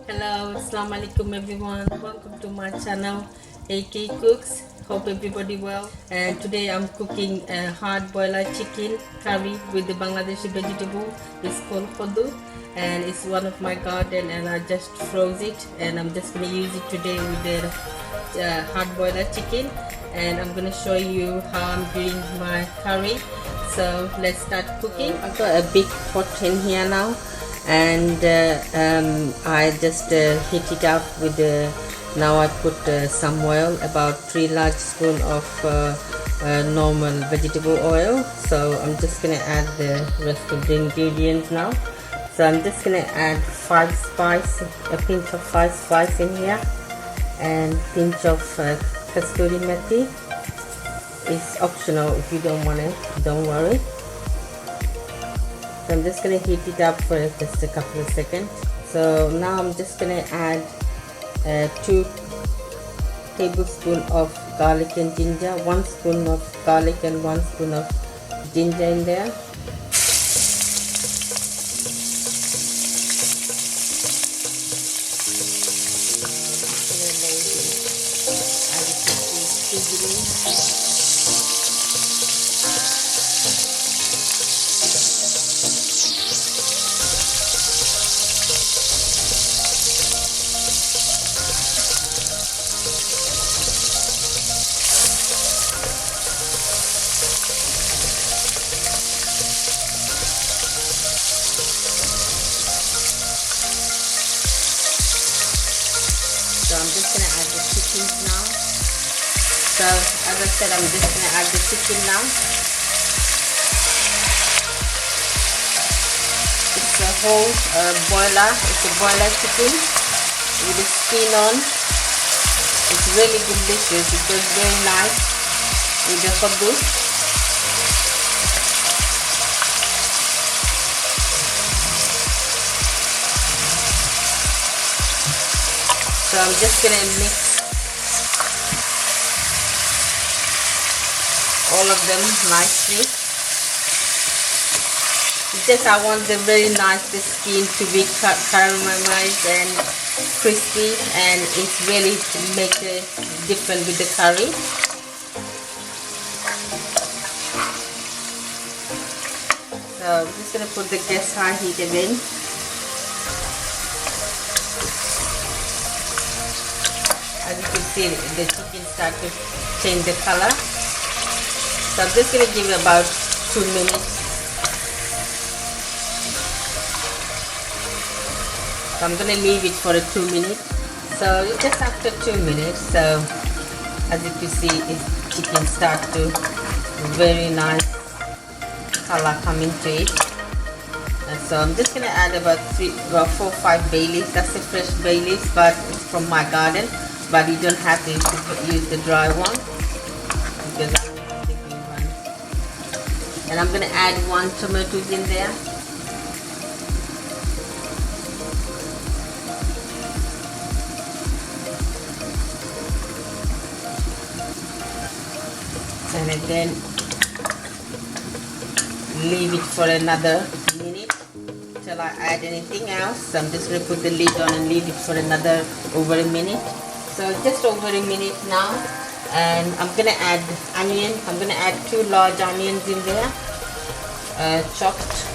Hello, Assalamu alaikum everyone. Welcome to my channel, AK Cooks. Hope everybody well. And today I'm cooking a hard boiler chicken curry with the Bangladeshi vegetable. It's called kodu, and it's one of my garden, and I just froze it, and I'm just gonna use it today with the hard boiler chicken, and I'm gonna show you how I'm doing my curry. So let's start cooking. I've got a big pot in here now, and I just heat it up with now I put some oil, about 3 large spoon of normal vegetable oil. So I'm just gonna add the rest of the ingredients now. So I'm just gonna add 5 spice, a pinch of 5 spice in here, and pinch of kasturi methi. It's optional. If you don't want it, don't worry. So I'm just going to heat it up for just a couple of seconds. So now I'm just going to add 2 tablespoons of garlic and ginger, 1 spoon of garlic and 1 spoon of ginger in there. So I'm just going to add the chicken now. So as I said, I'm just going to add the chicken now. It's a whole boiler. It's a boiler chicken with the skin on. It's really delicious. It goes very nice with the kodu. So I'm just going to mix all of them nicely. Just I want the very nice the skin to be caramelized and crispy, and it's really make a difference with the curry. So I'm just going to put the gas high heat again. As you can see, the chicken start to change the color. So I'm just going to give it about 2 minutes. So I'm going to leave it for 2 minutes. So just after 2 minutes, so as you can see, chicken start to very nice color coming to it. And so I'm just going to add about 4 or 5 bay leaves. That's a fresh bay leaves, but it's from my garden. But you don't have to use the dry one, because I want the green one. And I'm going to add 1 tomato in there. And then leave it for another minute till I add anything else. So I'm just going to put the lid on and leave it for another over a minute. So just over a minute now, and I'm going to add onion. I'm going to add 2 large onions in there, chopped.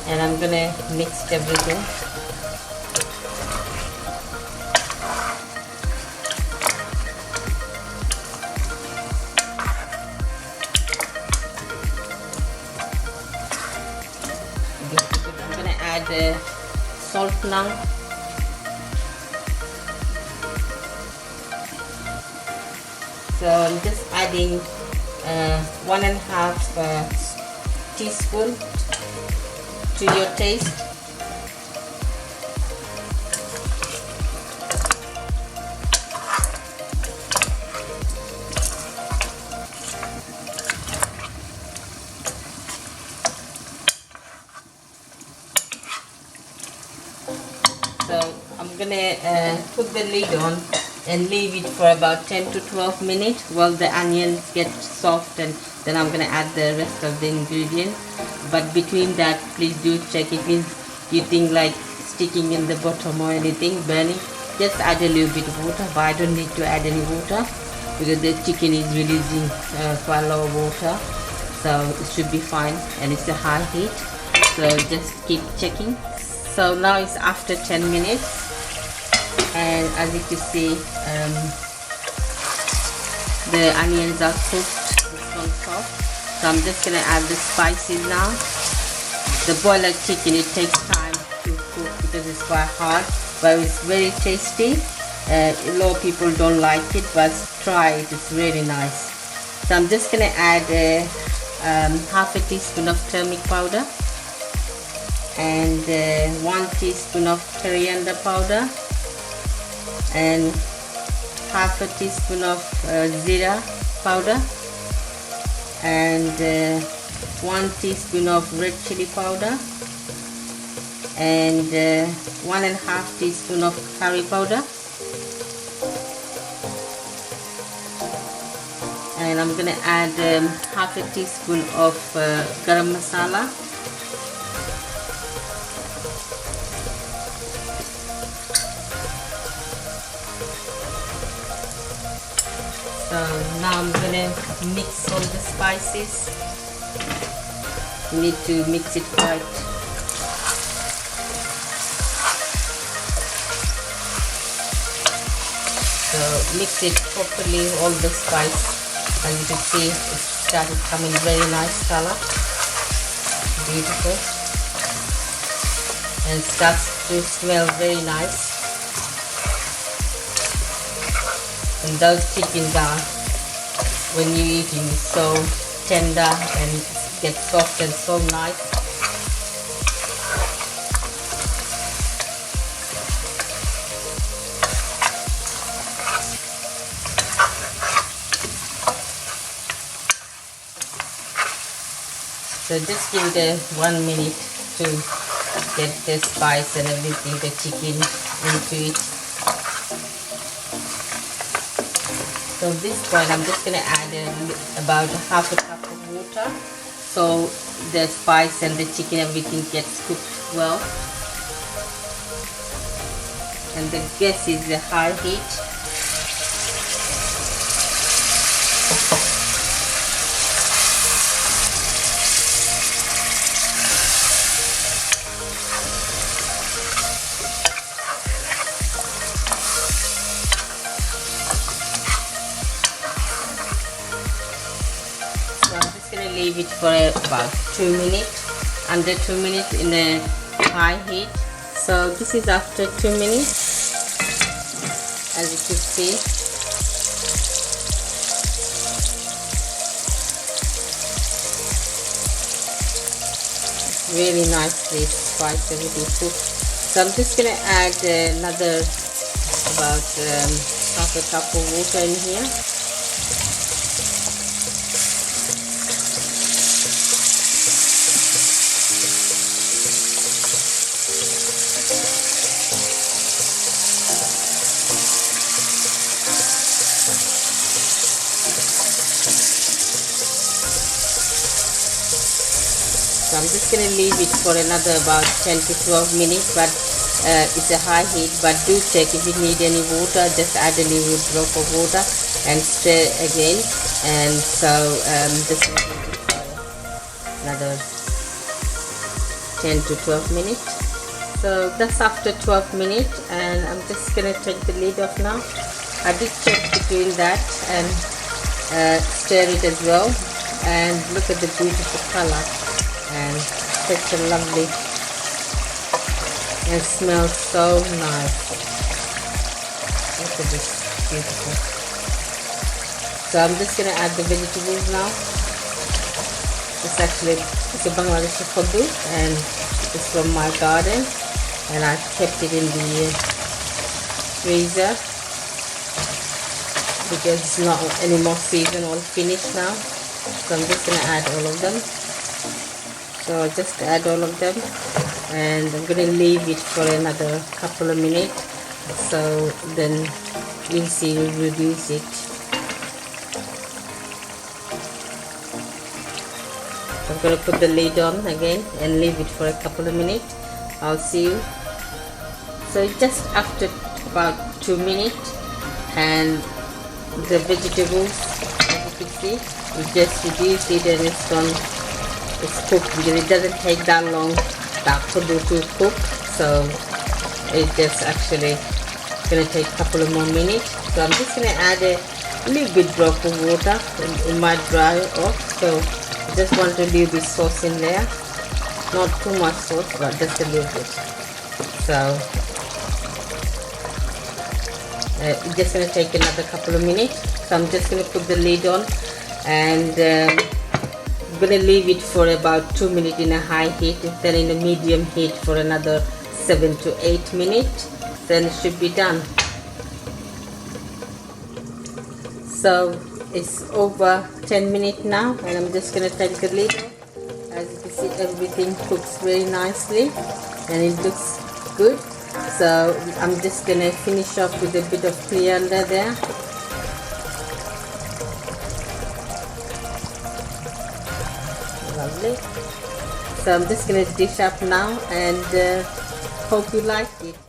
And I'm going to mix everything. I'm going to add salt now. So I'm just adding 1.5 teaspoon to your taste. So I'm gonna put the lid on and leave it for about 10 to 12 minutes while the onions get soft, and then I'm gonna add the rest of the ingredients. But between that, please do check if you think like sticking in the bottom or anything, burning. Just add a little bit of water, but I don't need to add any water because the chicken is releasing quite a lot of water, so it should be fine, and it's a high heat, so just keep checking. So now it's after 10 minutes, and as you can see, the onions are cooked, it's on soft. So I'm just gonna add the spices now. The boiler chicken, it takes time to cook because it's quite hard, but it's very tasty. A lot of people don't like it, but try it, it's really nice. So I'm just gonna add half a teaspoon of turmeric powder and 1 teaspoon of coriander powder and half a teaspoon of zira powder and 1 teaspoon of red chili powder and 1.5 teaspoon of curry powder. And I'm gonna add half a teaspoon of garam masala. So now I'm gonna mix all the spices. You need to mix it right. So mix it properly, all the spice. As you can see, it started coming very nice color, beautiful, and starts to smell very nice. And those chickens are, when you eat them, so tender and get soft and so nice. So just give it 1 minute to get the spice and everything, the chicken into it. So at this point I'm just going to add about half a cup of water, so the spice and the chicken, everything gets cooked well. And the gas is a high heat. Leave it for about 2 minutes, under 2 minutes in a high heat. So this is after 2 minutes, as you can see. Really nicely spiced, everything cooked. So I'm just gonna add another about half a cup of water in here. So I'm just going to leave it for another about 10 to 12 minutes, but it's a high heat. But do check if you need any water, just add a little drop of water and stir again. And so just leave it for another 10 to 12 minutes. So that's after 12 minutes, and I'm just going to take the lid off now. I did check between that and stir it as well, and look at the beautiful color. And such a lovely, and smells so nice. Look at this, beautiful. So I'm just going to add the vegetables now. It's a Bangladeshi khuddu, and it's from my garden, and I kept it in the freezer because it's not any more season, all finished now. So I'm just going to add all of them. So just add all of them, and I'm going to leave it for another couple of minutes. So then you'll see you reduce it. I'm going to put the lid on again and leave it for a couple of minutes. I'll see you. So just after about 2 minutes, and the vegetables, as you can see, we just reduce it and it's cooked, because it doesn't take that long to cook, so it just actually gonna take a couple of more minutes. So I'm just gonna add a little bit drop of water. It might dry off, so I just want to leave this sauce in there, not too much sauce, but just a little bit. So it's just going to take another couple of minutes. So I'm just going to put the lid on, and I'm going to leave it for about 2 minutes in a high heat, then in a medium heat for another 7 to 8 minutes. Then it should be done. So it's over 10 minutes now, and I'm just going to take the lid off. As you can see, everything cooks very nicely and it looks good. So I'm just going to finish off with a bit of coriander there. Lovely. So I'm just going to dish up now, and hope you liked it.